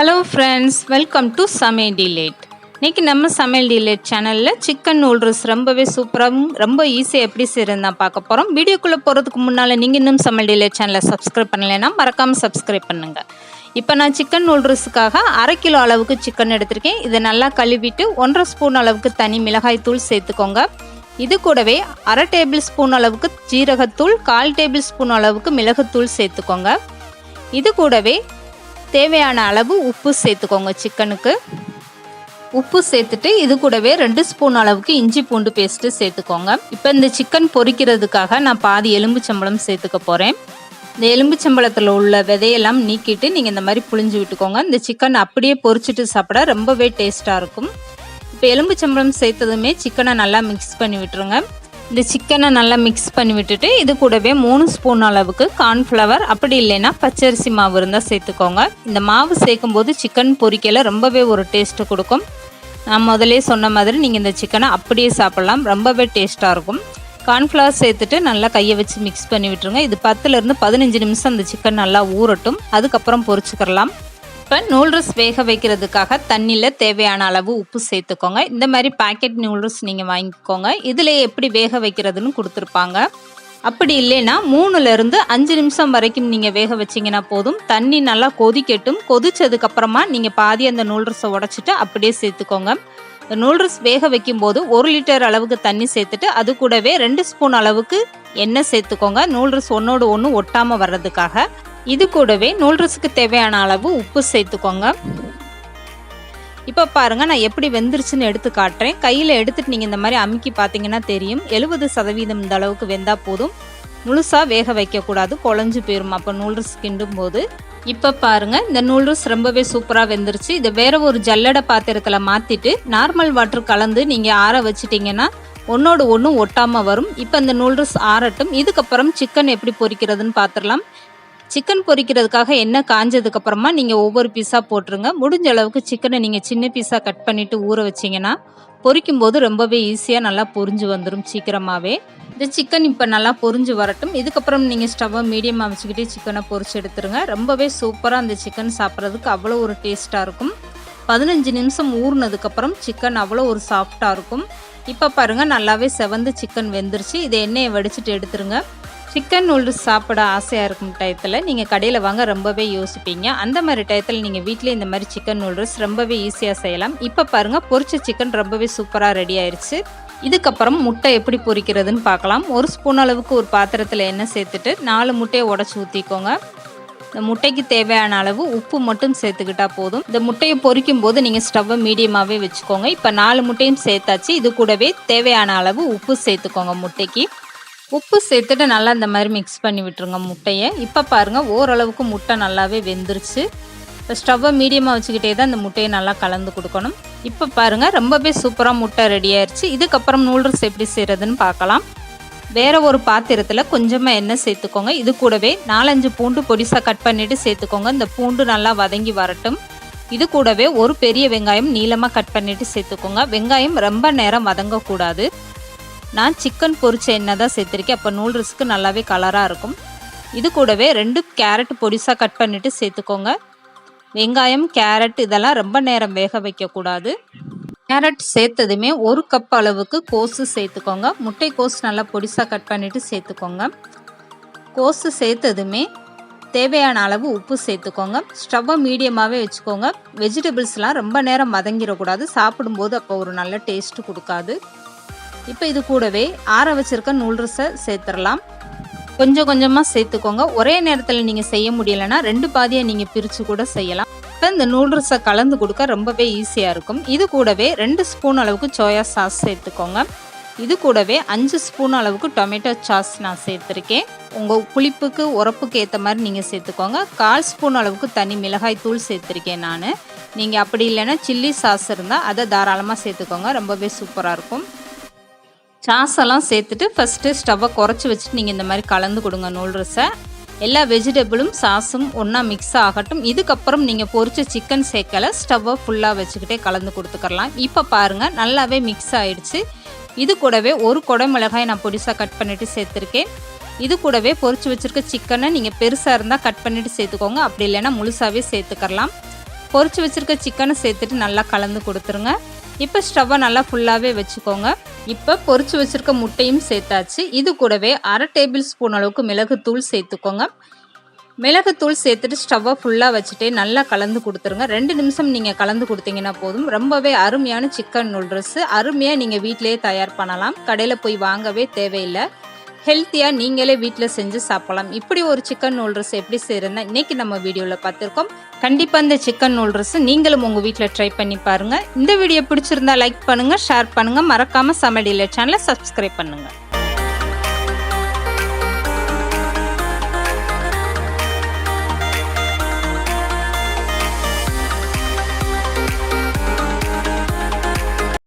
Hello friends, welcome to சமையல் delayed. இன்றைக்கி நம்ம சமையல் டிலேட் சேனலில் சிக்கன் நூடுல்ஸ் ரொம்பவே சூப்பராகவும் ரொம்ப ஈஸியாக எப்படி செய்யறதுன்னு தான் பார்க்க போகிறோம். வீடியோக்குள்ளே போகிறதுக்கு முன்னால் நீங்கள் இன்னும் சமையல் டிலேட் சேனலை சப்ஸ்கிரைப் பண்ணலைன்னா மறக்காமல் சப்ஸ்கிரைப் பண்ணுங்கள். இப்போ நான் சிக்கன் நூடுல்ஸுக்காக 1/2 கிலோ அளவுக்கு சிக்கன் எடுத்திருக்கேன். இதை நல்லா கழுவிட்டு 1/2 ஸ்பூன் அளவுக்கு தனி மிளகாய் தூள் சேர்த்துக்கோங்க. இது கூடவே 1/2 டேபிள் ஸ்பூன் அளவுக்கு ஜீரகத்தூள், 1/4 டேபிள் ஸ்பூன் அளவுக்கு மிளகுத்தூள் சேர்த்துக்கோங்க. இது கூடவே தேவையான அளவு உப்பு சேர்த்துக்கோங்க. சிக்கனுக்கு உப்பு சேர்த்துட்டு இது கூடவே 2 ஸ்பூன் அளவுக்கு இஞ்சி பூண்டு பேஸ்ட்டு சேர்த்துக்கோங்க. இப்போ இந்த சிக்கன் பொரிக்கிறதுக்காக நான் பாதி எலும்புச்சம்பழம் சேர்த்துக்க போகிறேன். இந்த எலும்புச்சம்பழத்தில் உள்ள விதையெல்லாம் நீக்கிட்டு நீங்கள் இந்த மாதிரி புழிஞ்சு விட்டுக்கோங்க. இந்த சிக்கன் அப்படியே பொரிச்சிட்டு சாப்பிட ரொம்பவே டேஸ்ட்டாக இருக்கும். இப்போ எலும்புச்சம்பழம் சேர்த்ததுமே சிக்கனை நல்லா மிக்ஸ் பண்ணி விட்டுருங்க. இந்த சிக்கனை நல்லா மிக்ஸ் பண்ணி விட்டுட்டு இது கூடவே 3 ஸ்பூன் அளவுக்கு கார்ன்ஃப்ளவர், அப்படி இல்லைன்னா பச்சரிசி மாவு இருந்தால் சேர்த்துக்கோங்க. இந்த மாவு சேர்க்கும்போது சிக்கன் பொரிக்கல ரொம்பவே ஒரு டேஸ்ட்டு கொடுக்கும். நான் முதலே சொன்ன மாதிரி நீங்கள் இந்த சிக்கனை அப்படியே சாப்பிட்லாம், ரொம்பவே டேஸ்ட்டாக இருக்கும். கார்ன்ஃப்ளவர் சேர்த்துட்டு நல்லா கையை வச்சு மிக்ஸ் பண்ணி விட்டுருங்க. இது 10லேருந்து 15 நிமிஷம் இந்த சிக்கன் நல்லா ஊறட்டும், அதுக்கப்புறம் பொரிச்சுக்கிறலாம். இப்போ நூடுல்ஸ் வேக வைக்கிறதுக்காக தண்ணியில் தேவையான அளவு உப்பு சேர்த்துக்கோங்க. இந்த மாதிரி பேக்கெட் நூடுல்ஸ் நீங்கள் வாங்கிக்கோங்க. இதில் எப்படி வேக வைக்கிறதுன்னு கொடுத்துருப்பாங்க. அப்படி இல்லைன்னா 3லேருந்து 5 நிமிஷம் வரைக்கும் நீங்கள் வேக வச்சிங்கன்னா போதும். தண்ணி நல்லா கொதிக்கட்டும். கொதிச்சதுக்கப்புறமா நீங்கள் பாதி அந்த நூடுல்ஸை உடச்சிட்டு அப்படியே சேர்த்துக்கோங்க. இந்த நூடுல்ஸ் வேக வைக்கும்போது 1 லிட்டர் அளவுக்கு தண்ணி சேர்த்துட்டு அது கூடவே 2 ஸ்பூன் அளவுக்கு எண்ணெய் சேர்த்துக்கோங்க. நூடுல்ஸ் ஒன்றோடு ஒன்று ஒட்டாமல் வர்றதுக்காக. இது கூடவே நூடுல்ஸுக்கு தேவையான அளவு உப்பு சேர்த்துக்கோங்க. இப்போ பாருங்கள், நான் எப்படி வெந்துருச்சுன்னு எடுத்து காட்டுறேன். கையில் எடுத்துகிட்டு நீங்கள் இந்த மாதிரி அமுக்கி பார்த்தீங்கன்னா தெரியும். 70% இந்த அளவுக்கு வெந்தால் போதும். முழுசாக வேக வைக்கக்கூடாது, குழஞ்சு போயிடும் அப்போ நூடுல்ஸ் கிண்டும் போது. இப்போ பாருங்கள், இந்த நூடுல்ஸ் ரொம்பவே சூப்பராக வெந்துருச்சு. இதை வேறு ஒரு ஜல்லடை பாத்திரத்தில் மாற்றிட்டு நார்மல் வாட்டர் கலந்து நீங்கள் ஆற வச்சிட்டிங்கன்னா ஒன்றோடு ஒன்று ஒட்டாமல் வரும். இப்போ இந்த நூடுல்ஸ் ஆறட்டும். இதுக்கப்புறம் சிக்கன் எப்படி பொரிக்கிறதுன்னு பார்த்துடலாம். சிக்கன் பொரிக்கிறதுக்காக எண்ணெய் காஞ்சதுக்கப்புறமா நீங்கள் ஒவ்வொரு பீஸாக போட்டுருங்க. முடிஞ்ச அளவுக்கு சிக்கனை நீங்கள் சின்ன பீஸாக கட் பண்ணிவிட்டு ஊற வச்சிங்கன்னா பொரிக்கும் போது ரொம்பவே ஈஸியாக நல்லா பொரிஞ்சு வந்துடும் சீக்கிரமாகவே. இந்த சிக்கன் இப்போ நல்லா பொரிஞ்சு வரட்டும். இதுக்கப்புறம் நீங்கள் ஸ்டவ்வை மீடியமாக வச்சுக்கிட்டே சிக்கனை பொரிச்சு எடுத்துருங்க. ரொம்பவே சூப்பராக அந்த சிக்கன் சாப்பிட்றதுக்கு அவ்வளோ ஒரு டேஸ்ட்டாக இருக்கும். 15 நிமிஷம் ஊறினதுக்கப்புறம் சிக்கன் அவ்வளோ ஒரு சாஃப்டாக இருக்கும். இப்போ பாருங்கள், நல்லாவே செவந்து சிக்கன் வெந்துருச்சு. இதை எண்ணெயை வடிச்சிட்டு எடுத்துருங்க. சிக்கன் நூடுல்ஸ் சாப்பிட ஆசையாக இருக்கும் டயத்தில் நீங்கள் கடையில் வாங்க ரொம்பவே யோசிப்பீங்க. அந்த மாதிரி டயத்தில் நீங்கள் வீட்டிலே இந்த மாதிரி சிக்கன் நூடுல்ஸ் ரொம்பவே ஈஸியாக செய்யலாம். இப்போ பாருங்கள், பொரிச்ச சிக்கன் ரொம்பவே சூப்பராக ரெடி ஆயிடுச்சு. இதுக்கப்புறம் முட்டை எப்படி பொரிக்கிறதுன்னு பார்க்கலாம். 1 ஸ்பூன் அளவுக்கு ஒரு பாத்திரத்தில் எண்ணெய் சேர்த்துட்டு 4 முட்டையை உடச்சி ஊற்றிக்கோங்க. இந்த முட்டைக்கு தேவையான அளவு உப்பு மட்டும் சேர்த்துக்கிட்டால் போதும். இந்த முட்டையை பொரிக்கும் போது நீங்கள் ஸ்டவ்வை மீடியமாகவே வச்சுக்கோங்க. இப்போ 4 முட்டையும் சேர்த்தாச்சு. இது கூடவே தேவையான அளவு உப்பு சேர்த்துக்கோங்க. முட்டைக்கு உப்பு சேர்த்துட்டு நல்லா இந்த மாதிரி மிக்ஸ் பண்ணி விட்டுருங்க முட்டையை. இப்போ பாருங்கள், ஓரளவுக்கு முட்டை நல்லாவே வெந்துருச்சு. இப்போ ஸ்டவ்வை மீடியமாக வச்சுக்கிட்டே தான் இந்த முட்டையை நல்லா கலந்து கொடுக்கணும். இப்போ பாருங்கள், ரொம்பவே சூப்பராக முட்டை ரெடி ஆயிடுச்சு. இதுக்கப்புறம் நூடுல்ஸ் எப்படி செய்கிறதுன்னு பார்க்கலாம். வேறு ஒரு பாத்திரத்தில் கொஞ்சமாக எண்ணெய் சேர்த்துக்கோங்க. இது கூடவே 4-5 பூண்டு பொடிசாக கட் பண்ணிவிட்டு சேர்த்துக்கோங்க. இந்த பூண்டு நல்லா வதங்கி வரட்டும். இது கூடவே ஒரு பெரிய வெங்காயம் நீளமாக கட் பண்ணிவிட்டு சேர்த்துக்கோங்க. வெங்காயம் ரொம்ப நேரம் வதங்கக்கூடாது. நான் சிக்கன் பொரிச்ச எண்ணெய் தான் சேர்த்துருக்கேன். அப்போ நூடுல்ஸ்க்கு நல்லாவே கலராக இருக்கும். இது கூடவே 2 கேரட் பொடிசாக கட் பண்ணிவிட்டு சேர்த்துக்கோங்க. வெங்காயம், கேரட் இதெல்லாம் ரொம்ப நேரம் வேக வைக்கக்கூடாது. கேரட் சேர்த்ததுமே 1 கப் அளவுக்கு கோஸு சேர்த்துக்கோங்க. முட்டை கோஸ் நல்லா பொடிசாக கட் பண்ணிவிட்டு சேர்த்துக்கோங்க. கோஸு சேர்த்ததுமே தேவையான அளவு உப்பு சேர்த்துக்கோங்க. ஸ்டவ்வை மீடியமாகவே வச்சுக்கோங்க. வெஜிடபிள்ஸ்லாம் ரொம்ப நேரம் வதங்கிடக்கூடாது, சாப்பிடும்போது அப்போ ஒரு நல்ல டேஸ்ட்டு கொடுக்காது. இப்போ இது கூடவே ஆற வச்சுருக்க நூடுல்ஸை சேர்த்துடலாம். கொஞ்சம் கொஞ்சமாக சேர்த்துக்கோங்க. ஒரே நேரத்தில் நீங்கள் செய்ய முடியலைன்னா 2 பாதியை நீங்கள் பிரித்து கூட செய்யலாம். இப்போ இந்த நூடுல்ஸை கலந்து கொடுக்க ரொம்பவே ஈஸியாக இருக்கும். இது கூடவே 2 ஸ்பூன் அளவுக்கு சோயா சாஸ் சேர்த்துக்கோங்க. இது கூடவே 5 ஸ்பூன் அளவுக்கு டொமேட்டோ சாஸ் நான் சேர்த்துருக்கேன். உங்கள் புளிப்புக்கு உரப்புக்கு ஏற்ற மாதிரி நீங்கள் சேர்த்துக்கோங்க. 1/4 ஸ்பூன் அளவுக்கு தனி மிளகாய் தூள் சேர்த்துருக்கேன் நான். நீங்கள் அப்படி இல்லைன்னா சில்லி சாஸ் இருந்தால் அதை தாராளமாக சேர்த்துக்கோங்க. ரொம்பவே சூப்பராக இருக்கும். சாஸெல்லாம் சேர்த்துட்டு ஃபஸ்ட்டு ஸ்டவ்வை குறைச்சி வச்சுட்டு நீங்கள் இந்த மாதிரி கலந்து கொடுங்க நூடுல்ஸை. எல்லா வெஜிடபிளும் சாஸும் ஒன்றா மிக்ஸ் ஆகட்டும். இதுக்கப்புறம் நீங்கள் பொரிச்ச சிக்கன் சேர்க்கலை, ஸ்டவ்வை ஃபுல்லாக வச்சுக்கிட்டே கலந்து கொடுத்துக்கலாம். இப்போ பாருங்கள், நல்லாவே மிக்ஸ் ஆகிடுச்சு. இது கூடவே 1 குடை மிளகாய் நான் பொடிசாக கட் பண்ணிவிட்டு சேர்த்துருக்கேன். இது கூடவே பொரிச்சு வச்சுருக்க சிக்கனை நீங்கள் பெருசாக இருந்தால் கட் பண்ணிவிட்டு சேர்த்துக்கோங்க. அப்படி இல்லைன்னா முழுசாகவே சேர்த்துக்கலாம். பொரிச்சு வச்சுருக்க சிக்கனை சேர்த்துட்டு நல்லா கலந்து கொடுத்துருங்க. இப்போ ஸ்டவ்வை நல்லா ஃபுல்லாகவே வச்சுக்கோங்க. இப்போ பொரிச்சு வச்சுருக்க முட்டையும் சேர்த்தாச்சு. இது கூடவே 1/2 டேபிள் ஸ்பூன் அளவுக்கு மிளகுத்தூள் சேர்த்துக்கோங்க. மிளகுத்தூள் சேர்த்துட்டு ஸ்டவ்வை ஃபுல்லாக வச்சுட்டே நல்லா கலந்து கொடுத்துருங்க. 2 நிமிஷம் நீங்கள் கலந்து கொடுத்தீங்கன்னா போதும். ரொம்பவே அருமையான சிக்கன் நூடுல்ஸ் அருமையாக நீங்கள் வீட்டிலேயே தயார் பண்ணலாம். கடையில் போய் வாங்கவே தேவையில்லை. ஹெல்த்தியாக நீங்களே வீட்டில் செஞ்சு சாப்பிடலாம். இப்படி ஒரு சிக்கன் நூடுல்ஸ் எப்படி செய்கிறதுனா இன்றைக்கி நம்ம வீடியோவில் பார்த்துருக்கோம். கண்டிப்பாக இந்த சிக்கன் நூடுல்ஸ் நீங்களும் உங்கள் வீட்டில் ட்ரை பண்ணி பாருங்கள். இந்த வீடியோ பிடிச்சிருந்தா லைக் பண்ணுங்கள், ஷேர் பண்ணுங்கள். மறக்காமல் சமையல் டிலைட் சேனலை சப்ஸ்கிரைப் பண்ணுங்கள்.